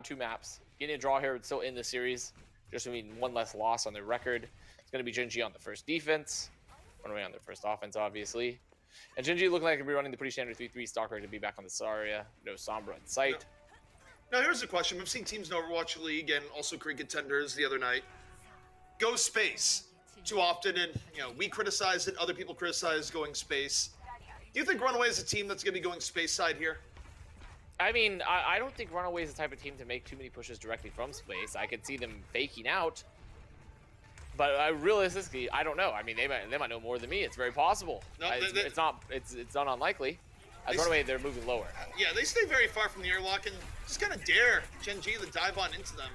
2 maps. Getting a draw here would still end the series. Just going to mean 1 less loss on their record. It's going to be Gen.G on the first defense. RunAway on their first offense, obviously. And Gen.G looking like they'll be running the pretty standard 3-3. Stalker to be back on the Zarya. No Sombra in sight. Now here's a question. We've seen teams in Overwatch League and also Korean Contenders the other night go space too often, and we criticize it, other people criticize going space. Do you think RunAway is a team that's going to be going space side here? I mean, I don't think RunAway is the type of team to make too many pushes directly from space. I could see them faking out, but realistically, I don't know. I mean, they might know more than me. It's very possible. No, it's not unlikely. At RunAway, they're moving lower. Yeah, they stay very far from the airlock and just kind of dare Gen.G to dive on into them.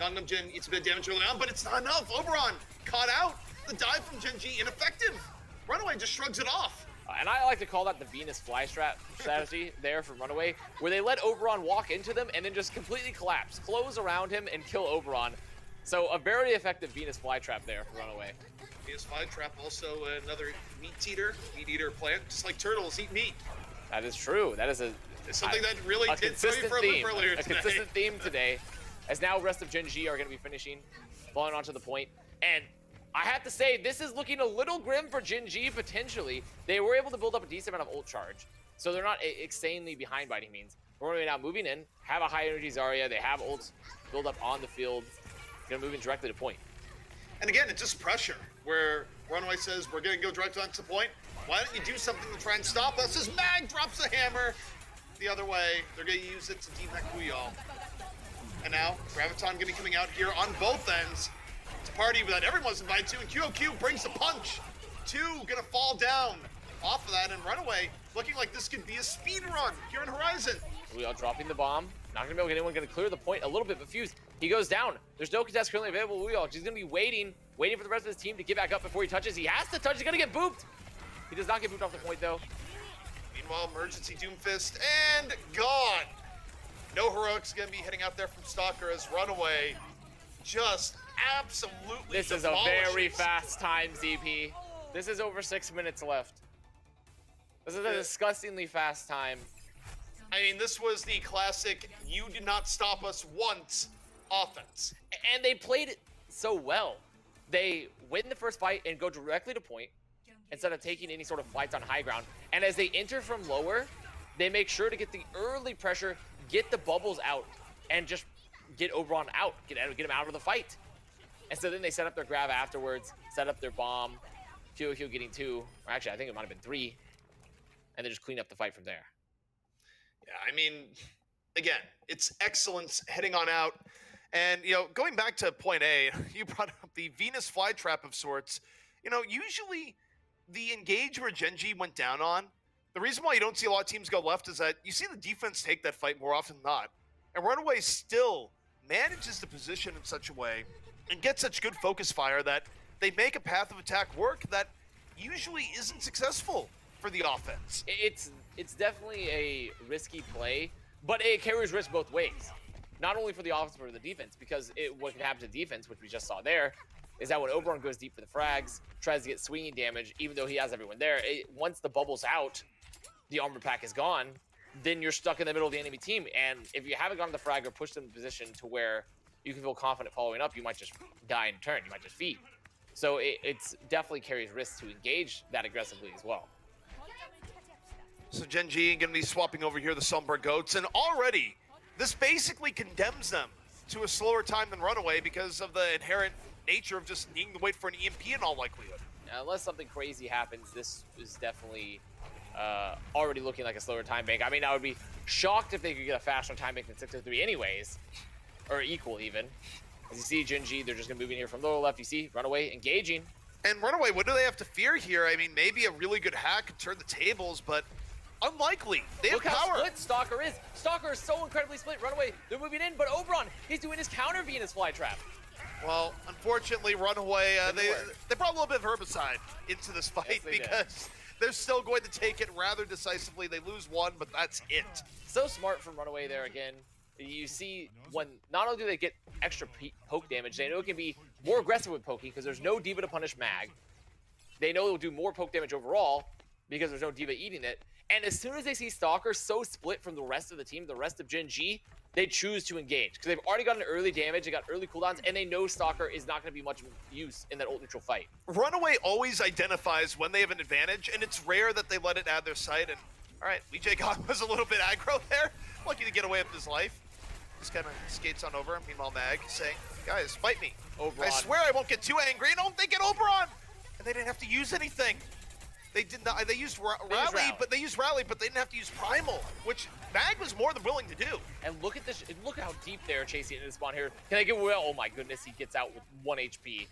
Gangnam Jin eats a bit of damage early on, but it's not enough. Oberon caught out. The dive from Gen.G ineffective. RunAway just shrugs it off. And I like to call that the Venus fly strategy there from RunAway, where they let Oberon walk into them and then just completely collapse, close around him, and kill Oberon. So a very effective Venus flytrap there for RunAway. Venus flytrap, also another meat eater plant, just like turtles eat meat. That is true. That is something that really did throw you for a loop earlier today. A consistent theme today, as now the rest of Gen.G are going to be finishing, falling onto the point. And I have to say, this is looking a little grim for Gen.G potentially. They were able to build up a decent amount of ult charge, so they're not insanely behind by any means. RunAway now moving in, have a high energy Zarya, they have ults build up on the field, gonna move in directly to point. And again, it's just pressure, where RunAway says, we're gonna go directly onto the point. Why don't you do something to try and stop us? As Mag drops a hammer the other way, they're gonna use it to deep-neck Wuyall. And now, Graviton gonna be coming out here on both ends. It's a party that everyone's invited to, and QOQ brings the punch. 2 gonna fall down off of that, and RunAway looking like this could be a speed run here in Horizon. Wuyall dropping the bomb. Not gonna be able to get anyone, gonna clear the point a little bit, but Fuse, he goes down. There's no contest currently available to Wuyall. He's gonna be waiting for the rest of his team to get back up before he touches. He has to touch, he's gonna get booped. He does not get booped off the point though. Meanwhile, emergency Doomfist, and gone. No Heurix gonna be heading out there from Stalker as RunAway just absolutely This is a very fast time, ZP. This is over 6 minutes left. This is a disgustingly fast time. I mean, this was the classic "you did not stop us once" offense. And they played it so well. They win the first fight and go directly to point instead of taking any sort of fights on high ground. And as they enter from lower, they make sure to get the early pressure, get the bubbles out, and just get Oberon out, get him out of the fight. And so then they set up their grab afterwards, set up their bomb, QOQ getting 2, or actually I think it might have been 3, and they just clean up the fight from there. Yeah, I mean, again, it's excellence heading on out. And, going back to point A, you brought up the Venus flytrap of sorts. Usually the engage where Gen.G went down on, the reason why you don't see a lot of teams go left is that you see the defense take that fight more often than not. And RunAway still manages the position in such a way and get such good focus fire that they make a path of attack work that usually isn't successful for the offense. It's definitely a risky play, but it carries risk both ways. Not only for the offense, but for the defense, because what can happen to defense, which we just saw there, is that when Oberon goes deep for the frags, tries to get swinging damage, even though he has everyone there, once the bubble's out, the armor pack is gone, then you're stuck in the middle of the enemy team. And if you haven't gotten the frag or pushed them in a position to where you can feel confident following up, you might just die in turn. You might just feed. So it's definitely carries risks to engage that aggressively as well. So Gen.G going to be swapping over here the Sombra Goats, and already this basically condemns them to a slower time than RunAway because of the inherent nature of just needing to wait for an EMP in all likelihood. Now, unless something crazy happens, this is definitely already looking like a slower time bank. I mean, I would be shocked if they could get a faster time bank than 6-3 anyways, or equal even. As you see, Gen.G, they're just going to move in here from lower left. You see RunAway engaging. And RunAway, what do they have to fear here? I mean, maybe a really good hack could turn the tables, but unlikely. They have power. Look how split Stalker is. Stalker is so incredibly split. RunAway, they're moving in, but Oberon, he's doing his counter Venus flytrap. Well, unfortunately, RunAway, they brought a little bit of herbicide into this fight because they're still going to take it rather decisively. They lose 1, but that's it. So smart from RunAway there again. You see, when not only do they get extra poke damage, they know it can be more aggressive with poking because there's no D.Va to punish Mag. They know it'll do more poke damage overall because there's no D.Va eating it. And as soon as they see Stalker so split from the rest of the team, the rest of Gen.G, they choose to engage because they've already gotten early damage, they got early cooldowns, and they know Stalker is not going to be much use in that ult neutral fight. RunAway always identifies when they have an advantage, and it's rare that they let it add their sight. And all right, LEGDAY God was a little bit aggro there, lucky to get away with his life. Just kind of skates on over. Meanwhile, Mag saying, "Guys, fight me. Oberon. I swear I won't get too angry." And don't they get Oberon? And they didn't have to use anything. They did not. They used Rally, but they didn't have to use Primal, which Mag was more than willing to do. And look at this. Look how deep they're chasing into the spawn here. Can they get away? Oh my goodness, he gets out with 1 HP.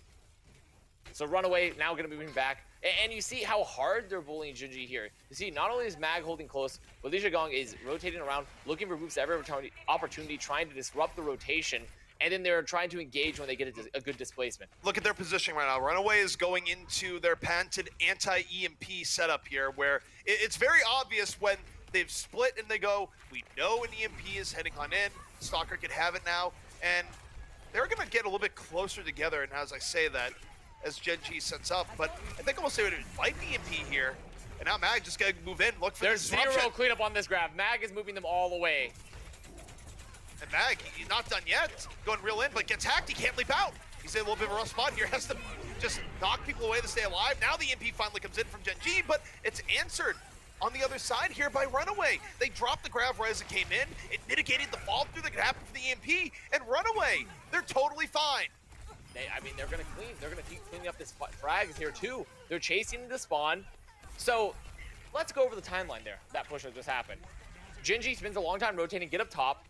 So RunAway now going to be moving back. And you see how hard they're bullying Gen.G here. You see, not only is Mag holding close, but LeGong is rotating around, looking for moves every opportunity, trying to disrupt the rotation. And then they're trying to engage when they get a good displacement. Look at their positioning right now. RunAway is going into their patented anti-EMP setup here, where it's very obvious when they've split and they go, we know an EMP is heading on in, Stalker can have it now, and they're gonna get a little bit closer together, and as I say that, as Gen.G sets up, but I think almost they would fight the EMP here, and now Mag just gotta move in, look for There's the zero cleanup on this grab. Mag is moving them all away. And Mag, he's not done yet. Going real in, but gets hacked. He can't leap out. He's in a little bit of a rough spot here. Has to just knock people away to stay alive. Now the EMP finally comes in from Gen.G, but it's answered on the other side here by RunAway. They dropped the grab right as it came in. It mitigated the fall through that could happen for the EMP. And RunAway, they're totally fine. I mean, they're going to clean. They're going to keep cleaning up this frags here, too. They're chasing the spawn. So let's go over the timeline there. That push that just happened. Gen.G spends a long time rotating, get up top.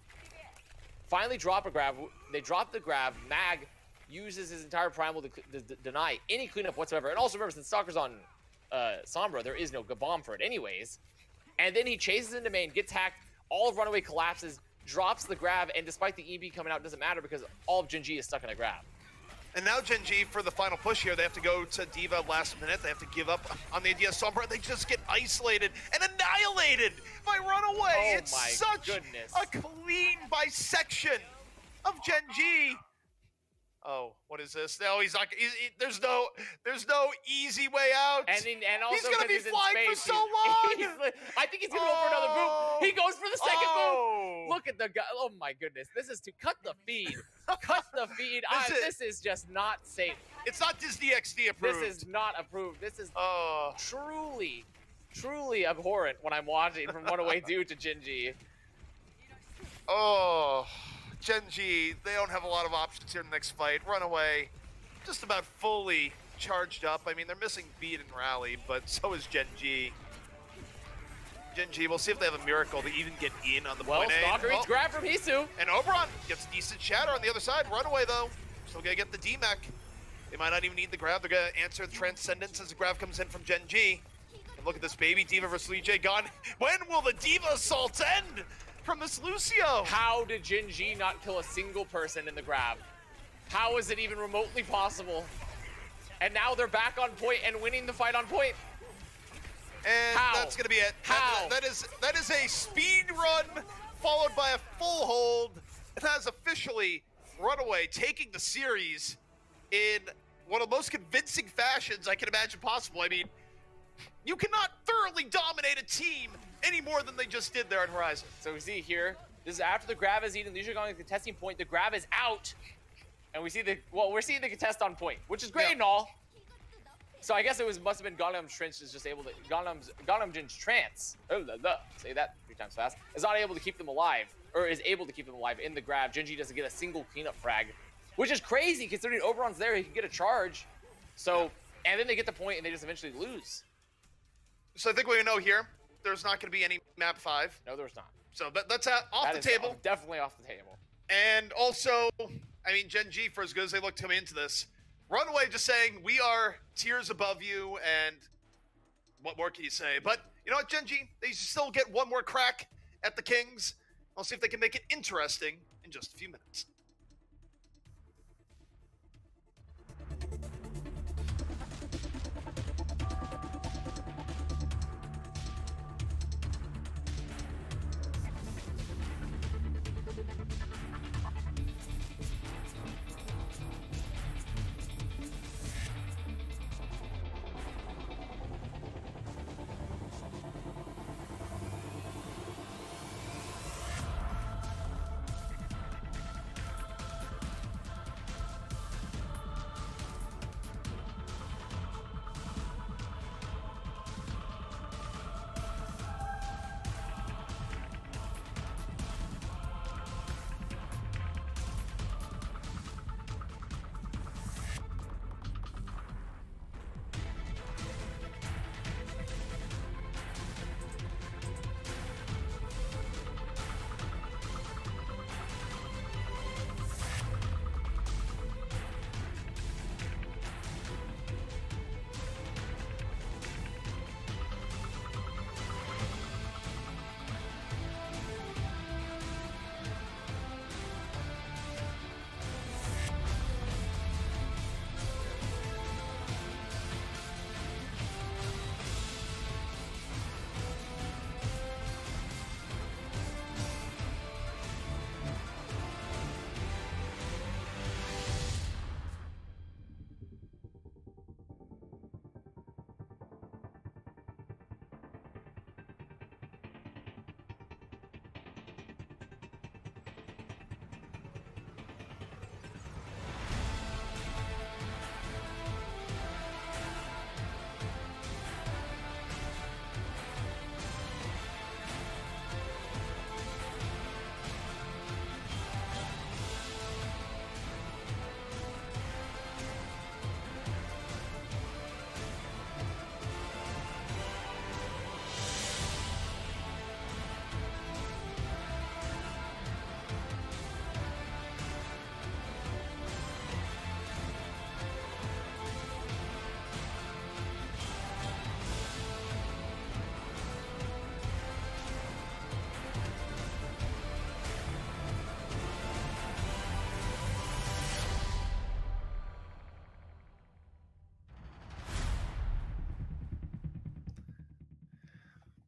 Finally drop a grab. They drop the grab. Mag uses his entire primal to deny any cleanup whatsoever. And also remember, since Stalker's on Sombra, there is no bomb for it anyways. And then he chases into main, gets hacked. All of RunAway collapses, drops the grab, and despite the EB coming out, it doesn't matter because all of Gen.G is stuck in a grab. And now Gen.G, for the final push here, they have to go to D.Va last minute. They have to give up on the idea of Sombra. They just get isolated and annihilated by RunAway. Oh it's my such goodness. a clean bisection of Gen.G. Oh, what is this? No, he's not. There's no easy way out. And also he's gonna be he's flying in for space, so long. I think he's gonna go for another boot. He goes for the second Oh. boot. Look at the guy. Oh my goodness. This is to cut the feed. Cut the feed. This is just not safe. It's not Disney XD approved. This is not approved. This is truly abhorrent when I'm watching from RunAway due to Gen.G. Oh, Gen.G, they don't have a lot of options here in the next fight. RunAway, just about fully charged up. I mean, they're missing beat and rally, but so is Gen.G. Gen.G, we'll see if they have a miracle to even get in on the point A. Stalker eats grab from Hisu. And Oberon gets decent shatter on the other side. RunAway, though, still gonna get the D-Mech. They might not even need the grab. They're gonna answer the Transcendence as the grab comes in from Gen.G. And look at this baby D.Va versus LEGDAY gone. When will the D.Va assault end from this Lucio? How did Gen.G not kill a single person in the grab? How is it even remotely possible? And now they're back on point and winning the fight on point. And that's gonna be it. How? That is a speed run followed by a full hold. And that is officially RunAway taking the series in one of the most convincing fashions I can imagine possible. I mean, you cannot thoroughly dominate a team any more than they just did there on Horizon. So we see here, this is after the grab is eaten, LeGong is contesting point, the grab is out. And we see we're seeing the contest on point, which is great and all. So I guess must have been Gundam's Trench is just able to, Gundam's Trance, say that 3 times fast, is not able to keep them alive, or is able to keep them alive in the grab. Gen.G doesn't get a single cleanup frag, which is crazy considering Oberon's there, he can get a charge. So, and then they get the point and they just eventually lose. So I think what we know here, there's not going to be any map 5. No, there's not. So that's off the table. Definitely off the table. And also, I mean, Gen.G, for as good as they look coming into this, RunAway just saying, we are tiers above you, and what more can you say? But you know what, Gen.G, they still get one more crack at the Kings. I'll see if they can make it interesting in just a few minutes.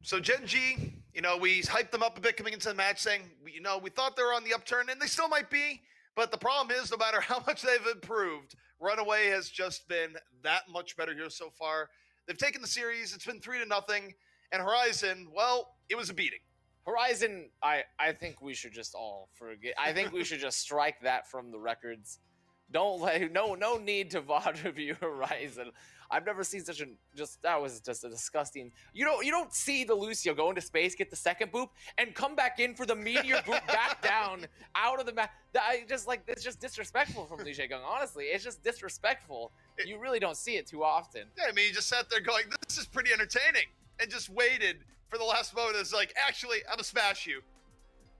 So Gen.G, you know, we hyped them up a bit coming into the match, saying, you know, we thought they were on the upturn, and they still might be. But the problem is, no matter how much they've improved, RunAway has just been that much better here so far. They've taken the series. It's been 3-0. And Horizon, well, it was a beating. Horizon, I think we should just all forget. I think we should just strike that from the records. Don't let no need to VOD review Horizon. I've never seen such that was just a disgusting. You don't see the Lucio go into space, get the second boop, and come back in for the meteor boop back down out of the map. It's just disrespectful from Liu Gang. Honestly, it's just disrespectful. You really don't see it too often. Yeah, I mean, you just sat there going, "This is pretty entertaining," and just waited for the last moment. It's like, actually, I'm gonna smash you.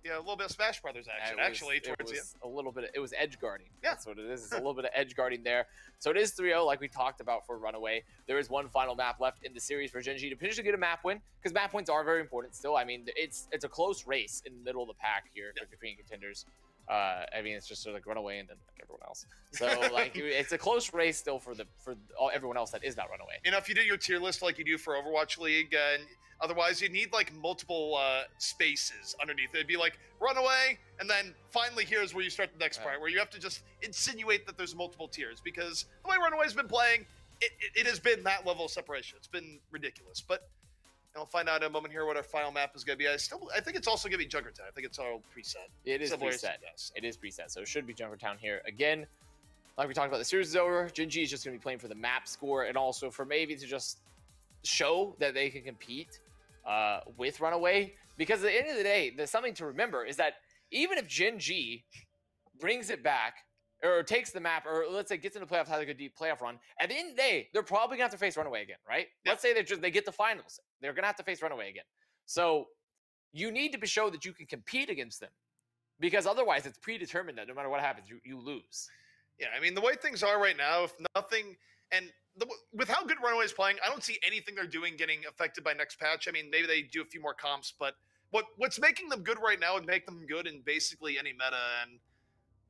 Yeah, a little bit of Smash Brothers action, towards you. A little bit. It was edge guarding. Yeah. That's what it is. It's a little bit of edge guarding there. So it is 3-0, like we talked about for RunAway. There is one final map left in the series for Gen.G to potentially get a map win, because map wins are very important still. I mean, it's a close race in the middle of the pack here between contenders. I mean, it's just sort of like RunAway and then like everyone else. So like it's a close race still for everyone else that is not RunAway. You know, if you do your tier list like you do for Overwatch League, and otherwise you need like multiple spaces underneath. It'd be like RunAway, and then finally here's where you start the next part, where you have to just insinuate that there's multiple tiers, because the way RunAway's been playing, it has been that level of separation. It's been ridiculous. But I'll find out in a moment here what our final map is going to be. I think it's also going to be Junkertown. I think it's all preset. It is preset. It is preset. So it should be Junkertown here. Again, like we talked about, the series is over. Gen.G is just going to be playing for the map score, and also for maybe to just show that they can compete with RunAway. Because at the end of the day, there's something to remember is that even if Gen.G brings it back, or takes the map, or let's say gets into playoffs, has a good deep playoff run, at the end of the day, they're probably gonna have to face RunAway again, right? Yeah. Let's say they get the finals, they're gonna have to face RunAway again. So you need to show that you can compete against them, because otherwise it's predetermined that no matter what happens, you lose. Yeah, I mean, the way things are right now, if nothing, and with how good RunAway is playing, I don't see anything they're doing getting affected by next patch. I mean, maybe they do a few more comps, but what's making them good right now would make them good in basically any meta. And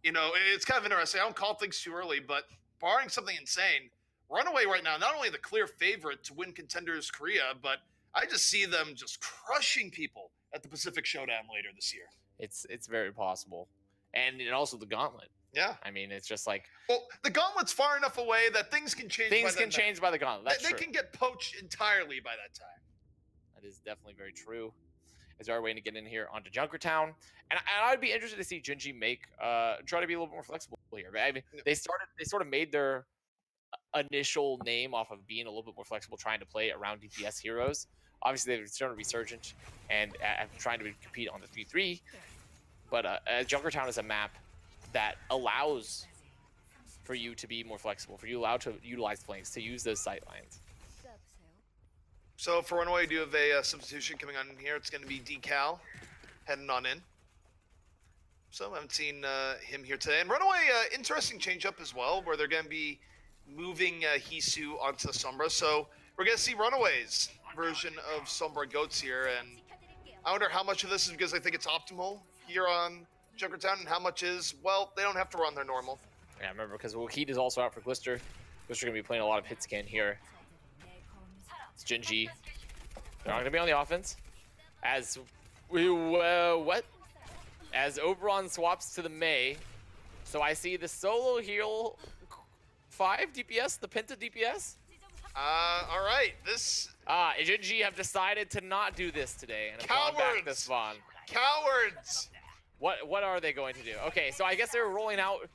you know, it's kind of interesting. I don't call things too early, but barring something insane, RunAway right now, not only the clear favorite to win Contenders Korea, but I just see them just crushing people at the Pacific Showdown later this year. It's very possible. And also the Gauntlet. Yeah. I mean, it's just like... Well, the Gauntlet's far enough away that things can change by the Gauntlet. That's they can get poached entirely by that time. That is definitely very true. Is our way to get in here onto Junkertown, and I'd be interested to see Gen.G make try to be a little more flexible here. I mean, they sort of made their initial name off of being a little bit more flexible, trying to play around DPS heroes. Obviously, they've started resurgent and trying to compete on the 3-3. But Junkertown is a map that allows for you to be more flexible, for you allowed to utilize flanks, to use those sight lines. So for RunAway, we do have a substitution coming on in here. It's going to be Decal heading on in. So I haven't seen him here today. And RunAway, interesting change up as well, where they're going to be moving Hisu onto Sombra. So we're going to see RunAway's version of Sombra Goats here. And I wonder how much of this is because I think it's optimal here on Junkertown, and how much is, well, they don't have to run their normal. Yeah, remember, because Wakid is also out for Glister. Glister going to be playing a lot of hit scan here. It's Gen.G. They're not going to be on the offense. As As Oberon swaps to the Mei. So I see the solo heal 5 DPS, the Penta DPS. All right. This... Gen.G have decided to not do this today. And have Cowards! gone back to spawn. Cowards! What are they going to do? Okay, so I guess they were rolling out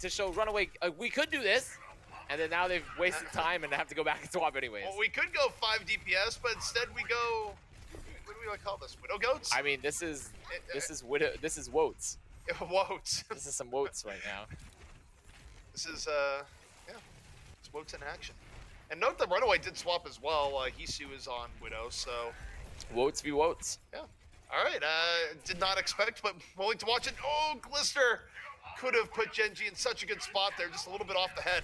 to show RunAway, we could do this. And then now they've wasted time and have to go back and swap anyways. Well, we could go 5 DPS, but instead we go... What do we want to call this? Widow Goats? I mean, this is Woats. Woats. This is some Woats right now. This is, yeah, it's Woats in action. And note that RunAway did swap as well. Hisu is on Widow, so... Woats v. Woats. Yeah. All right, did not expect, but willing to watch it. Oh, Glister could have put Gen.G in such a good spot there, just a little bit off the head.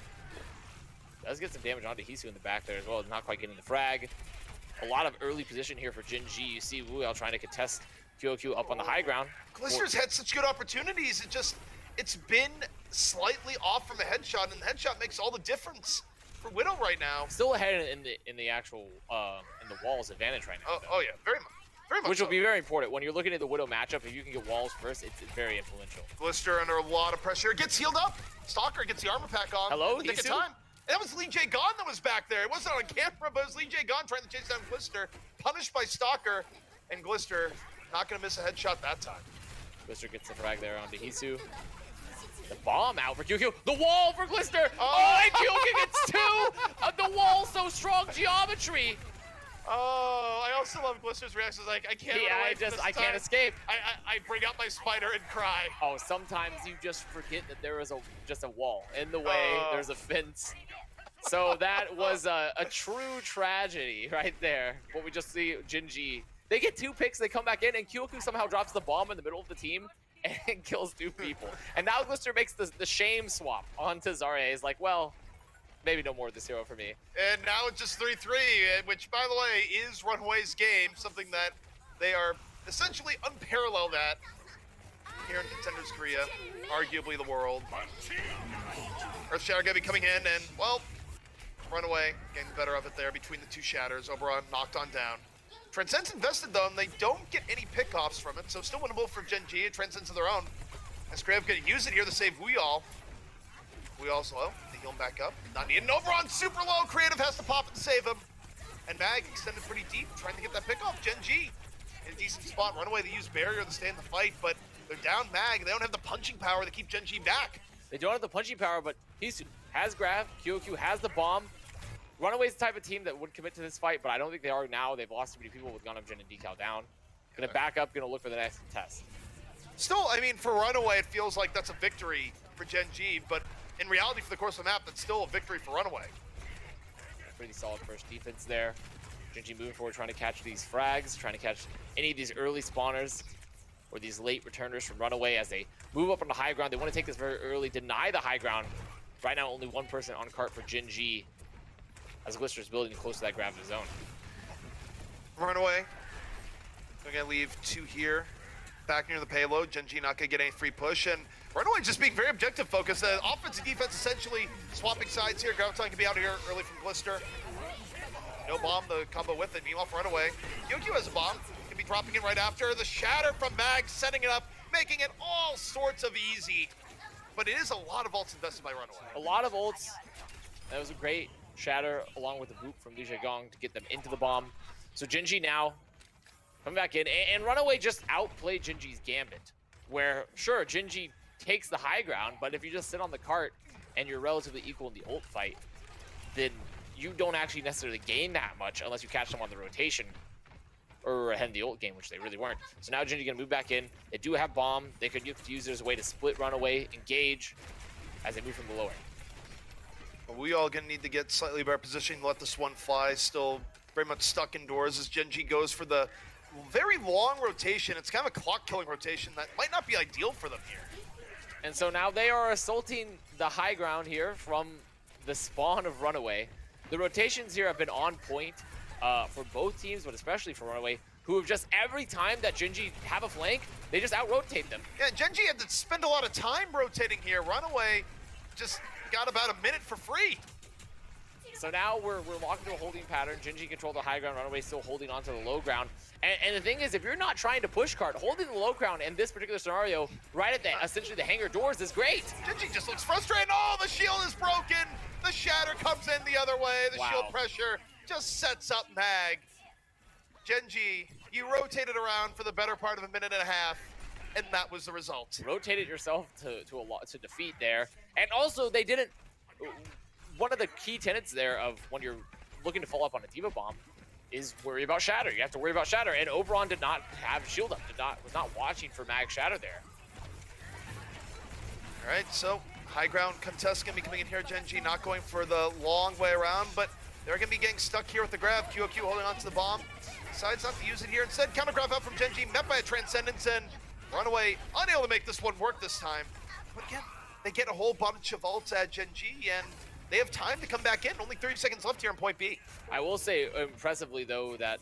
Does get some damage onto Hisu in the back there as well, not quite getting the frag. A lot of early position here for Gen.G. You see Wuel trying to contest QOQ up on the high ground. Glister's had such good opportunities. It's been slightly off from a headshot, and the headshot makes all the difference for Widow right now. Still ahead in the actual in the walls advantage right now. Oh yeah, very much. Very much Which so. will be very important. When you're looking at the Widow matchup, if you can get walls first, it's very influential. Glister under a lot of pressure. Gets healed up. Stalker gets the armor pack on. Hello, in the nick of time. And that was LEGDAY that was back there. It wasn't on camera, but it was LEGDAY trying to chase down Glister. Punished by Stalker. And Glister not going to miss a headshot that time. Glister gets the frag there onto Hisu. The bomb out for QQ. The wall for Glister. Oh, and QQ gets two. The wall so strong. Geometry. Oh, I also love Glister's reactions. Like, I can't. Yeah, I can't escape. I bring out my spider and cry. Oh, sometimes you just forget that there is just a wall in the way. There's a fence. So that was a true tragedy right there. What we just see, Gen.G. They get 2 picks, they come back in, and Kyoku somehow drops the bomb in the middle of the team and kills 2 people. And now Glister makes the shame swap onto Zarya. He's like, well, maybe no more of this hero for me. And now it's just 3-3, which, by the way, is RunAway's game, something that they are essentially unparalleled at here in Contenders Korea, arguably the world. Earthshatter going to be coming in, and, well, RunAway getting the better of it there between the 2 shatters. Oberon knocked on down. Transcend's invested, though, and they don't get any pickoffs from it, so still winnable for Gen.G. Transcend's of their own. As Grave going to use it here to save Wuyall. Wuyall's low. They heal him back up. Not needed. Oberon super low. Creative has to pop it to save him. And Mag extended pretty deep, trying to get that pickoff. Gen.G in a decent spot. RunAway, they use barrier to stay in the fight, but they're down Mag. They don't have the punching power to keep Gen.G back. They don't have the punching power, but Hisu has grab. QQ has the bomb. RunAway's the type of team that would commit to this fight, but I don't think they are now. They've lost too many people with Gunham, Jin, and Decal down. Gonna back up, gonna look for the next test. Still, I mean, for RunAway, it feels like that's a victory for Gen.G, but in reality, for the course of the map, that's still a victory for RunAway. Pretty solid first defense there. Gen.G moving forward, trying to catch these frags, trying to catch any of these early spawners or these late returners from RunAway as they move up on the high ground. They want to take this very early, deny the high ground. Right now, only 1 person on cart for Gen.G as Glister's building close to that gravity zone. RunAway. They're going to leave 2 here. Back near the payload. Gen.G not going to get any free push. And RunAway just being very objective focused. Offense and defense essentially swapping sides here. Graviton can be out here early from Glister. No bomb, the combo with it. Meanwhile, for RunAway, QQ has a bomb. Can be dropping in right after. The shatter from Mag, setting it up, making it all sorts of easy. But it is a lot of ults invested by RunAway. A lot of ults. That was a great shatter along with the boop from LEGDAY to get them into the bomb. So Gen.G now coming back in, and RunAway just outplayed Gen.G's gambit, where sure, Gen.G takes the high ground, but if you just sit on the cart and you're relatively equal in the ult fight, then you don't actually necessarily gain that much unless you catch them on the rotation or ahead in the ult game, which they really weren't. So now Gen.G gonna move back in. They do have bomb. They could use it as a way to split RunAway, engage as they move from the lower. We all gonna need to get slightly better positioning, let this one fly. Still very much stuck indoors as Gen.G goes for the very long rotation. It's kind of a clock-killing rotation that might not be ideal for them here. And so now they are assaulting the high ground here from the spawn of RunAway. The rotations here have been on point for both teams, but especially for RunAway, who have just every time that Gen.G have a flank, they just out-rotate them. Yeah, Gen.G had to spend a lot of time rotating here. RunAway just got about a minute for free. So now we're locked into a holding pattern. Gen.G control the high ground, RunAway still holding onto the low ground. And the thing is, if you're not trying to push cart, holding the low ground in this particular scenario, right at the essentially the hangar doors is great. Gen.G just looks frustrated. Oh, the shield is broken. The shatter comes in the other way. The shield pressure just sets up Mag. Gen.G, you rotated around for the better part of a minute and a half, and that was the result. Rotated yourself to defeat there. And also, they didn't... One of the key tenets there of when you're looking to follow up on a D.Va bomb is worry about shatter. You have to worry about shatter. And Oberon did not have shield up, was not watching for Mag shatter there. All right, so high ground contest gonna be coming in here. Gen.G not going for the long way around, but they're gonna be getting stuck here with the grab. QQ holding on to the bomb. Decides not to use it here. Instead, counter grab out from Gen.G, met by a Transcendence, and RunAway unable to make this one work this time. But again, they get a whole bunch of ults at Gen.G, and they have time to come back in. Only 30 seconds left here in point B. I will say impressively, though, that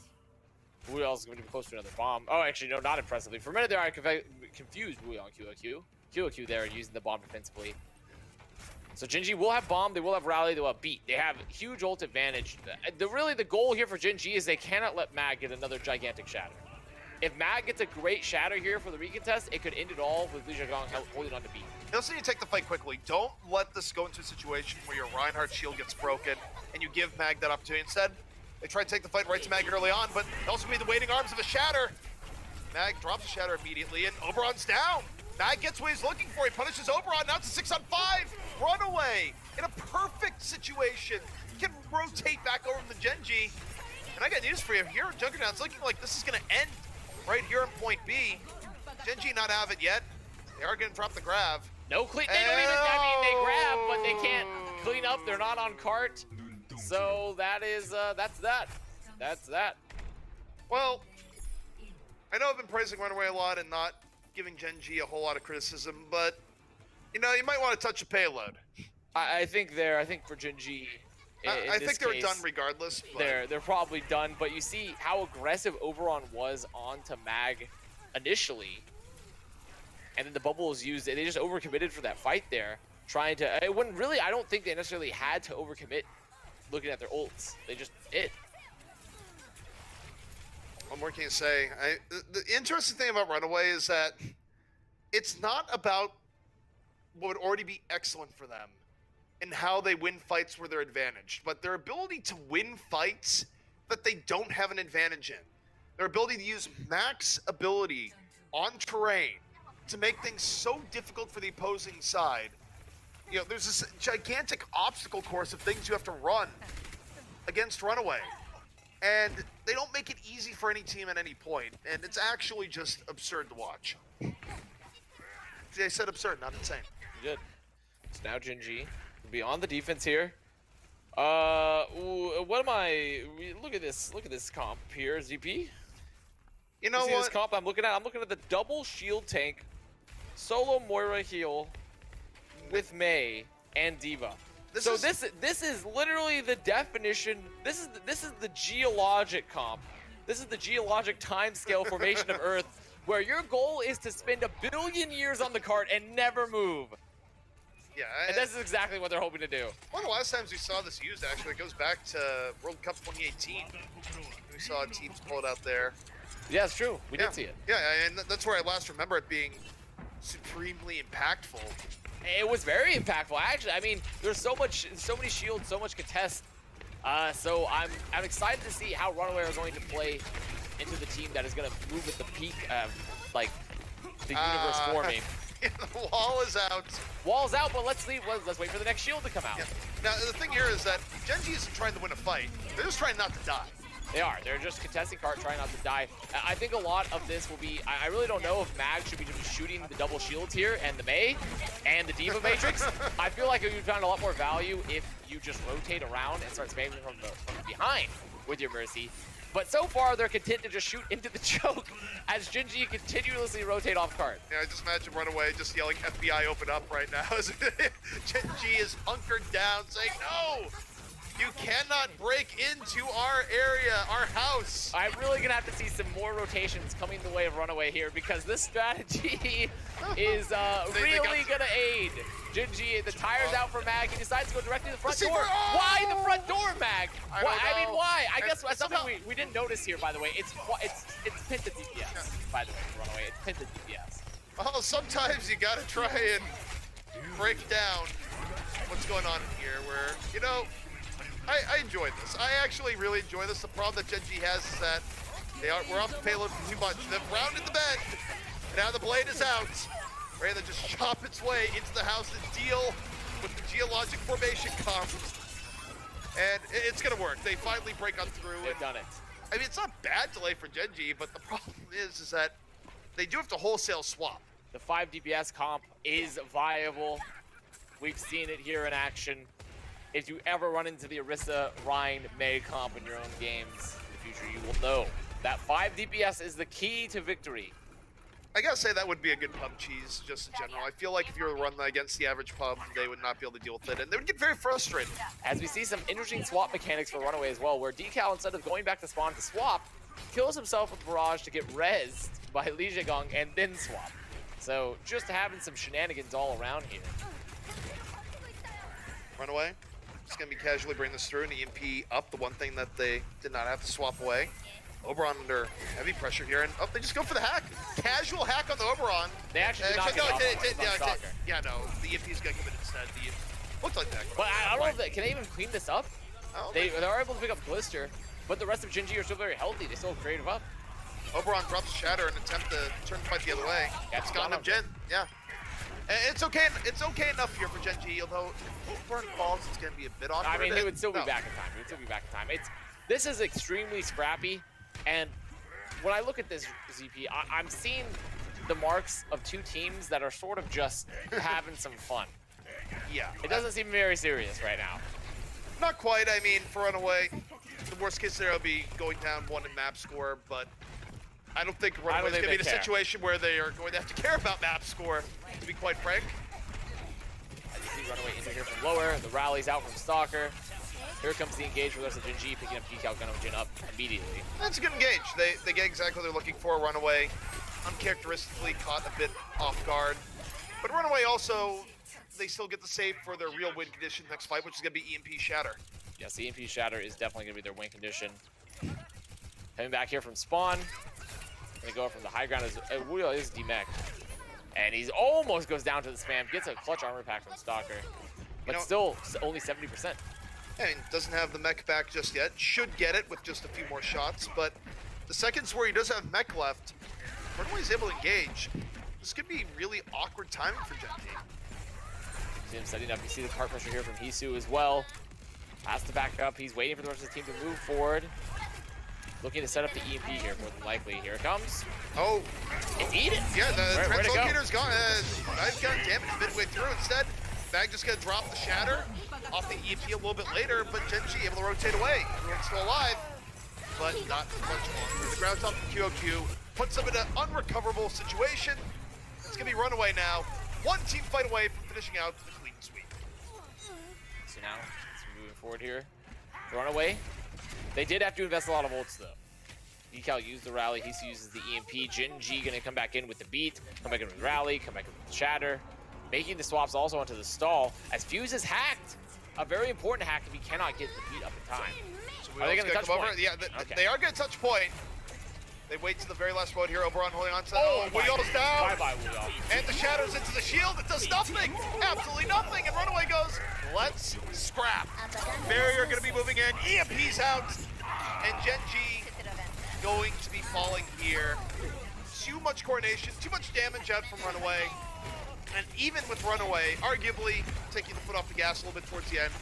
Wuyall is going to be close to another bomb. Oh, actually, no, not impressively. For a minute there, I confused Wuyall and QQ. QQ there using the bomb defensively. So Gen.G will have bomb, they will have rally, they will have beat. They have huge ult advantage. Really, the goal here for Gen.G is they cannot let Mag get another gigantic shatter. If Mag gets a great shatter here for the recontest, it could end it all with Li Jiagong holding on to beat. You also need to take the fight quickly. Don't let this go into a situation where your Reinhardt shield gets broken and you give Mag that opportunity. Instead, they try to take the fight right to Mag early on, but they also made the waiting arms of a shatter. Mag drops the shatter immediately, and Oberon's down. Mag gets what he's looking for. He punishes Oberon. Now it's a 6-on-5. RunAway in a perfect situation. He can rotate back over to the Gen.G. And I got news for you. Here, Juggernaut's looking like this is going to end right here in point B. Gen.G not have it yet. They are going to drop the grab. No clean. They don't even. I mean, they grab, but they can't clean up. They're not on cart. So that is that's that. That's that. Well, I know I've been praising RunAway a lot and not giving Gen.G a whole lot of criticism, but you know, you might want to touch a payload. I think for Gen.G, I think they were done regardless. But they're probably done. But you see how aggressive Oberon was onto Mag initially, and then the bubble was used. They just overcommitted for that fight there, trying to. It wouldn't really. I don't think they necessarily had to overcommit. Looking at their ults, they just did. What more can you say? The interesting thing about RunAway is that it's not about what would already be excellent for them and how they win fights where they're advantaged, but their ability to win fights that they don't have an advantage in. Their ability to use max ability on terrain to make things so difficult for the opposing side. You know, there's this gigantic obstacle course of things you have to run against RunAway. And they don't make it easy for any team at any point. And it's actually just absurd to watch. See, I said absurd, not insane. Good. So now Gen.G will be on the defense here. What am I? Look at this comp here, ZP. You know what? what? This comp I'm looking at the double shield tank, solo Moira heal with Mei and D.Va. This is literally the definition. This is the geologic comp. This is the geologic timescale formation of Earth, where your goal is to spend 1 billion years on the cart and never move. Yeah, and this is exactly what they're hoping to do. One of the last times we saw this used, actually, it goes back to World Cup 2018. We saw teams pull it out there. Yeah, it's true. We did see it. Yeah, and that's where I last remember it being supremely impactful. It was very impactful, actually. I mean, there's so many shields, so much contest. So I'm excited to see how RunAway are going to play into the team that is going to move at the peak of like the universe forming. Yeah, the wall is out. Wall's out, but let's wait for the next shield to come out. Yeah. Now the thing here is that Gen.G isn't trying to win a fight; they're just trying not to die. They are. They're just contesting cart, trying not to die. I think a lot of this will be. I really don't know if Mag should be just shooting the double shields here and the Mei and the D.Va Matrix. I feel like you found a lot more value if you just rotate around and start spamming from behind with your Mercy. But so far, they're content to just shoot into the choke as Gen.G continuously rotate off cart. Yeah, I just imagine RunAway just yelling FBI open up right now as Gen.G is hunkered down saying, no, you cannot break into our area, our house. I'm really going to have to see some more rotations coming the way of RunAway here because this strategy is really going to aid. Gen.G, the tire's out for Mag. He decides to go directly to the front door. Oh! Why the front door, Mag? I mean, why? I guess that's something we didn't notice here, by the way. It's pinned to DPS, by the way, for RunAway. It's pinned to DPS. Well, sometimes you got to try and break down what's going on in here where, you know, I enjoy this. I actually really enjoy this. The problem that Gen.G has is that we're off the payload too much. They've rounded the bend, and now the blade is out. Ready to just chop its way into the house and deal with the geologic formation comp. And it's going to work. They finally break on through. They've done it. I mean, it's not bad delay for Gen.G, but the problem is that they do have to wholesale swap. The 5 DPS comp is viable. We've seen it here in action. If you ever run into the Orisa, Rhine, Mei comp in your own games in the future, you will know that 5 DPS is the key to victory. I gotta say that would be a good pub cheese, just in general. I feel like if you were to run against the average pub, they would not be able to deal with it, and they would get very frustrated. As we see some interesting swap mechanics for RunAway as well, where Decal, instead of going back to spawn to swap, kills himself with Barrage to get rezzed by Li Jiagong and then swap. So just having some shenanigans all around here. RunAway. Just going to be casually bring this through, and EMP up, the one thing that they did not have to swap away. Oberon under heavy pressure here, and they just go for the hack. Casual hack on the Oberon. They actually did not get off on Stalker. Yeah, no, the EMP's going to come in instead. Looked like that. But I don't know if they, can they even clean this up? They're able to pick up Glister, but the rest of Gen.G are still very healthy. They still have creative up. Oberon drops Shatter and attempt to turn the fight the other way. It's gone up Gen, yeah. And it's okay enough here for Gen.G, although if Oberon falls, it's going to be a bit awkward. I mean, he would still be back in time. He would still be back in time. This is extremely scrappy, and when I look at this ZP, I'm seeing the marks of two teams that are sort of just having some fun. Yeah. It doesn't seem very serious right now. Not quite. I mean, for RunAway, the worst case scenario would be going down 1 in map score, but I don't think RunAway is going to be in a situation where they are going to have to care about map score, to be quite frank. As you see RunAway into here from lower, the rally's out from Stalker. Here comes the engage with us at Gen.G, picking up Decal, Gun Jin up immediately. That's a good engage. They get exactly what they're looking for. RunAway uncharacteristically caught a bit off guard. But RunAway also, they still get the save for their real win condition next fight, which is going to be EMP Shatter. Yes, the EMP Shatter is definitely going to be their win condition. Coming back here from spawn. Going to go from the high ground as Will is demech. And he almost goes down to the spam, gets a clutch armor pack from Stalker. But still only 70%. And doesn't have the mech back just yet. Should get it with just a few more shots, but the seconds where he does have mech left, RunAway's able to engage. This could be really awkward timing for Gen.G. See him setting up. You see the cart pressure here from Hisu as well. Has to back up. He's waiting for the rest of the team to move forward. Looking to set up the EMP here, more than likely. Here it comes. Oh. It's Eden. Yeah, the translocator's gone. I've got damage midway through. Instead, Bag just gonna drop the Shatter off the EMP a little bit later, but Gen.G able to rotate away. Everyone's still alive, but not much longer. The ground top from QOQ puts them in an unrecoverable situation. It's gonna be RunAway now. One team fight away from finishing out the clean sweep. So now, it's moving forward here. RunAway. They did have to invest a lot of ults though. Decal used the rally, he uses the EMP. Gen.G gonna come back in with the beat, come back in with the rally, come back in with the Shatter. Making the swaps also onto the stall as Fuse is hacked. A very important hack if he cannot get the beat up in time. So are they going to touch point? Yeah, they are going to touch point. They wait to the very last road here. Oberon holding on to Wheel's down. Bye-bye, Wheel. And the Shatters into the shield. It does nothing. Absolutely nothing. And RunAway goes, let's scrap. Barrier going to be moving in. EMP's out. And Gen.G going to be falling here. Too much coordination. Too much damage out from RunAway. And even with RunAway, arguably taking the foot off the gas a little bit towards the end.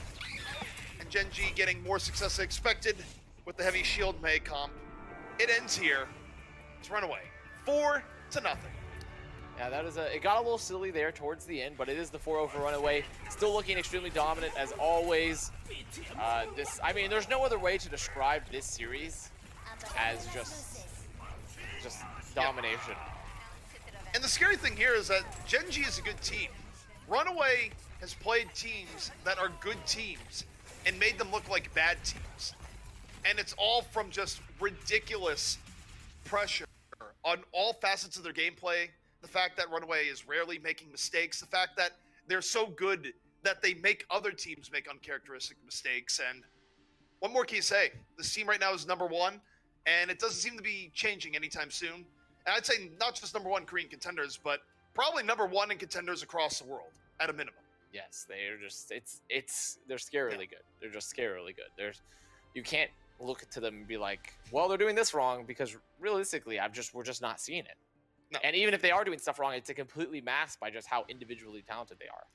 And Gen.G getting more success than expected with the heavy shield May comp. It ends here. It's RunAway. 4-0. Yeah, that is it got a little silly there towards the end, but it is the 4-0 for RunAway. Still looking extremely dominant as always. I mean, there's no other way to describe this series as just domination. Yeah. And the scary thing here is that Gen.G is a good team. RunAway has played teams that are good teams and made them look like bad teams. And it's all from just ridiculous pressure on all facets of their gameplay. The fact that RunAway is rarely making mistakes. The fact that they're so good that they make other teams make uncharacteristic mistakes. And what more can you say? This team right now is #1, and it doesn't seem to be changing anytime soon. And I'd say not just #1 Korean contenders, but probably #1 in contenders across the world at a minimum. Yes, they're just they're scarily good. They're just scarily good. You can't look to them and be like, well, they're doing this wrong, because realistically, we're just not seeing it. No. And even if they are doing stuff wrong, it's completely masked by just how individually talented they are.